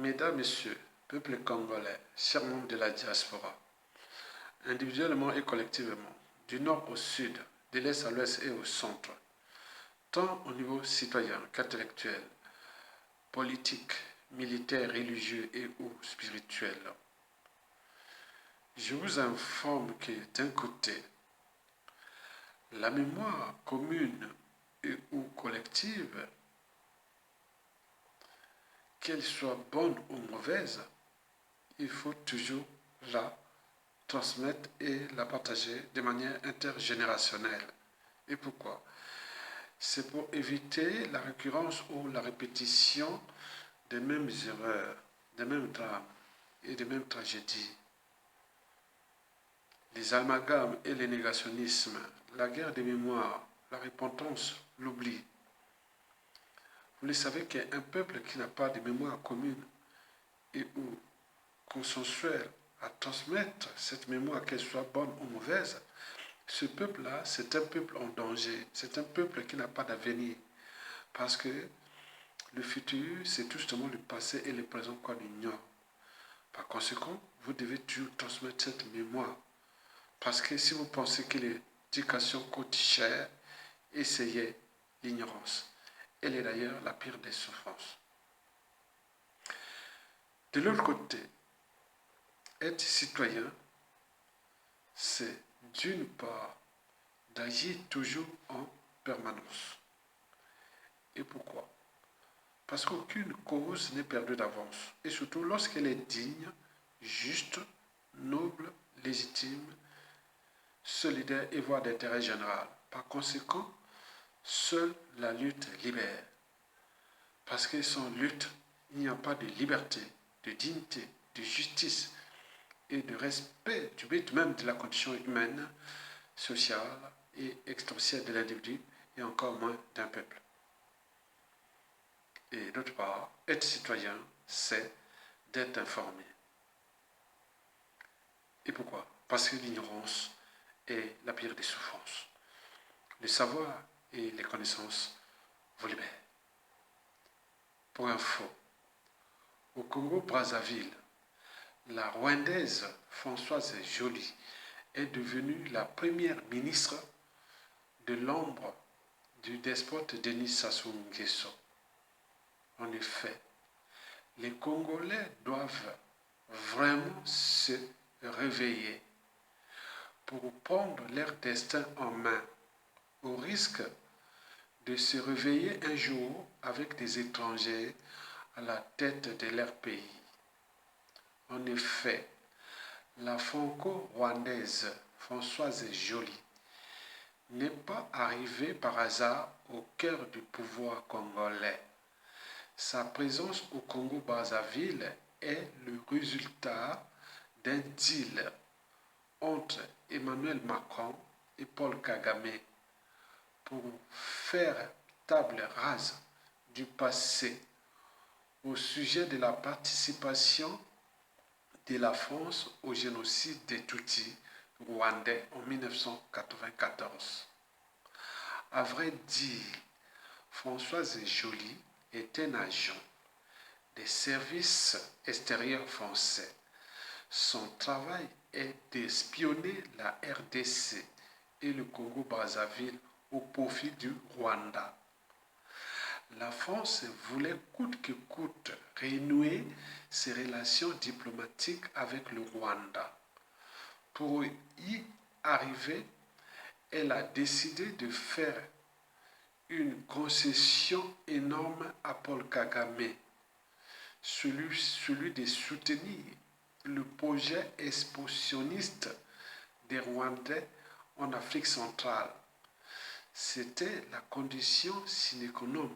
Mesdames, Messieurs, peuple congolais, chers membres de la diaspora, individuellement et collectivement, du nord au sud, de l'est à l'ouest et au centre, tant au niveau citoyen qu'intellectuel, politique, militaire, religieux et ou spirituel. Je vous informe que d'un côté, la mémoire commune et ou collective, qu'elle soit bonne ou mauvaise, il faut toujours la transmettre et la partager de manière intergénérationnelle. Et pourquoi? C'est pour éviter la récurrence ou la répétition des mêmes erreurs, des mêmes drames et des mêmes tragédies. Les amalgames et les négationnismes, la guerre des mémoires, la repentance, l'oubli. Vous le savez qu'un peuple qui n'a pas de mémoire commune et ou consensuelle à transmettre cette mémoire, qu'elle soit bonne ou mauvaise, ce peuple-là, c'est un peuple en danger. C'est un peuple qui n'a pas d'avenir. Parce que le futur, c'est tout justement le passé et le présent qu'on ignore. Par conséquent, vous devez toujours transmettre cette mémoire. Parce que si vous pensez que l'éducation coûte cher, essayez l'ignorance. Elle est d'ailleurs la pire des souffrances. De l'autre côté, être citoyen, c'est d'une part d'agir toujours en permanence. Et pourquoi? Parce qu'aucune cause n'est perdue d'avance. Et surtout lorsqu'elle est digne, juste, noble, légitime, solidaire et voire d'intérêt général. Par conséquent, seule la lutte libère. Parce que sans lutte, il n'y a pas de liberté, de dignité, de justice et de respect du but même de la condition humaine, sociale et existentielle de l'individu et encore moins d'un peuple. Et d'autre part, être citoyen, c'est d'être informé. Et pourquoi? Parce que l'ignorance est la pire des souffrances. Le savoir et les connaissances vous libèrent. Pour info, au Congo-Brazzaville, la Rwandaise Françoise Joly est devenue la première ministre de l'ombre du despote Denis Sassou Nguesso. En effet, les Congolais doivent vraiment se réveiller pour prendre leur destin en main, au risque de se réveiller un jour avec des étrangers à la tête de leur pays. En effet, la franco-rwandaise Françoise Joly n'est pas arrivée par hasard au cœur du pouvoir congolais. Sa présence au Congo-Brazzaville est le résultat d'un deal entre Emmanuel Macron et Paul Kagame pour faire table rase du passé au sujet de la participation de la France au génocide des Tutsis rwandais en 1994. À vrai dire, Françoise Joly est un agent des services extérieurs français. Son travail est d'espionner la RDC et le Congo-Brazzaville au profit du Rwanda. La France voulait coûte que coûte renouer ses relations diplomatiques avec le Rwanda. Pour y arriver, elle a décidé de faire une concession énorme à Paul Kagame, celui de soutenir le projet expansionniste des Rwandais en Afrique centrale. C'était la condition sine qua non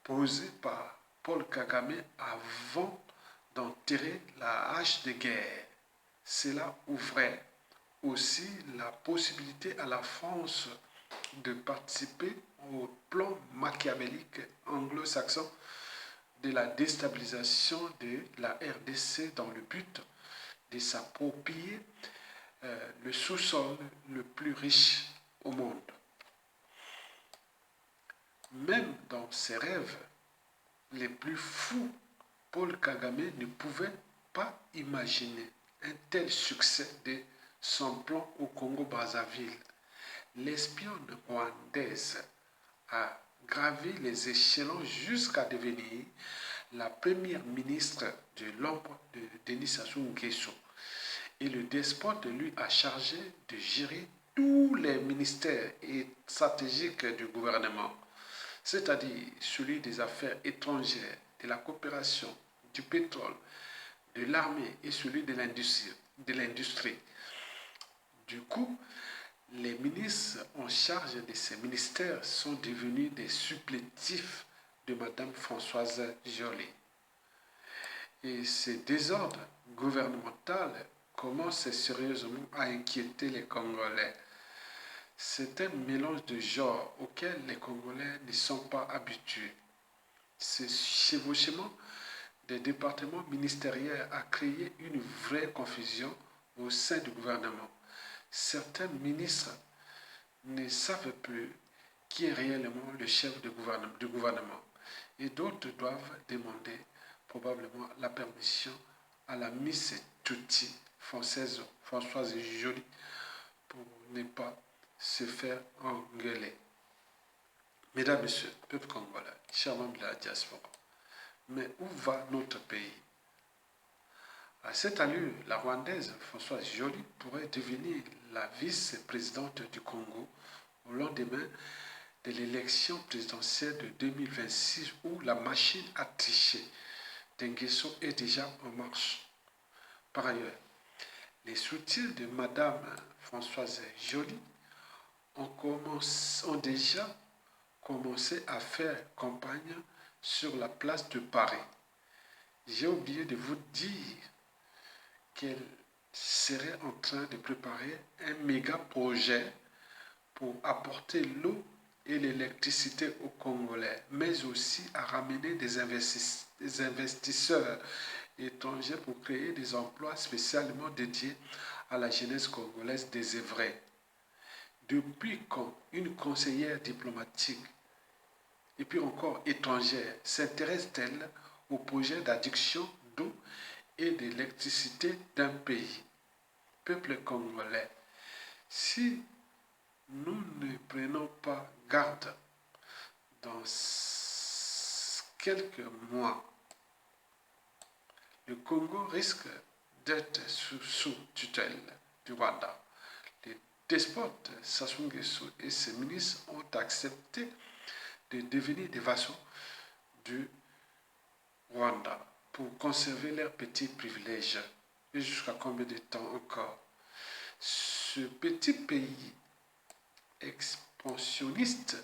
posée par Paul Kagame avant d'enterrer la hache de guerre. Cela ouvrait aussi la possibilité à la France de participer au plan machiavélique anglo-saxon de la déstabilisation de la RDC dans le but de s'approprier le sous-sol le plus riche au monde. Même dans ses rêves les plus fous, Paul Kagame ne pouvait pas imaginer un tel succès de son plan au Congo-Brazzaville. L'espionne rwandaise a gravé les échelons jusqu'à devenir la première ministre de l'ombre de Denis Sassou Nguesso. Et le despote lui a chargé de gérer tous les ministères stratégiques du gouvernement, c'est-à-dire celui des affaires étrangères, de la coopération, du pétrole, de l'armée et celui de l'industrie. Du coup, les ministres en charge de ces ministères sont devenus des supplétifs de Mme Françoise Joly. Et ce désordre gouvernemental commence sérieusement à inquiéter les Congolais. C'est un mélange de genres auquel les Congolais ne sont pas habitués. Ce chevauchement des départements ministériels a créé une vraie confusion au sein du gouvernement. Certains ministres ne savent plus qui est réellement le chef du gouvernement et d'autres doivent demander probablement la permission à la Miss Tutti française Françoise Joly pour ne pas se faire engueuler. Mesdames, Messieurs, peuple congolais, chers membres de la diaspora, mais où va notre pays? À cette allure, la Rwandaise Françoise Joly pourrait devenir la vice-présidente du Congo au lendemain de l'élection présidentielle de 2026 où la machine à tricher d'Nguesso est déjà en marche. Par ailleurs, les soutiens de Mme Françoise Joly ont déjà commencé à faire campagne sur la place de Paris. J'ai oublié de vous dire qu'elle serait en train de préparer un méga projet pour apporter l'eau et l'électricité aux Congolais, mais aussi à ramener des investisseurs étrangers pour créer des emplois spécialement dédiés à la jeunesse congolaise désœuvrée. Depuis quand une conseillère diplomatique et puis encore étrangère s'intéresse-t-elle au projet d'adduction d'eau et d'électricité d'un pays? Peuple congolais, si nous ne prenons pas garde, dans quelques mois, le Congo risque d'être sous tutelle du Rwanda. Les despotes Sassou Nguesso et ses ministres ont accepté de devenir des vassaux du Rwanda pour conserver leurs petits privilèges. Et jusqu'à combien de temps encore? Ce petit pays expansionniste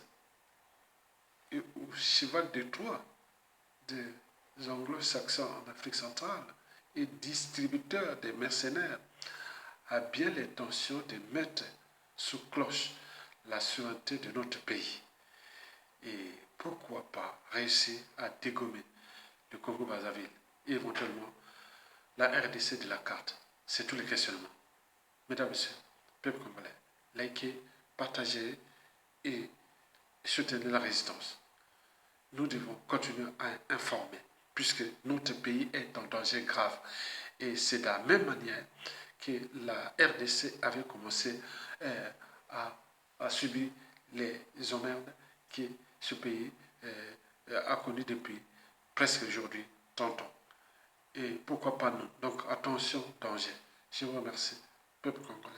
et au cheval de Troie des anglo-saxons en Afrique centrale et distributeur des mercenaires a bien l'intention de mettre sous cloche la souveraineté de notre pays. Et pourquoi pas réussir à dégommer le Congo-Brazzaville et éventuellement la RDC de la carte. C'est tous les questionnements. Mesdames et messieurs, peuple congolais, likez, partagez et soutenez la résistance. Nous devons continuer à informer puisque notre pays est en danger grave. Et c'est de la même manière que la RDC avait commencé à subir les emmerdes que ce pays a connu depuis presque aujourd'hui 30 ans. Et pourquoi pas nous? Donc attention, danger. Je vous remercie, peuple congolais.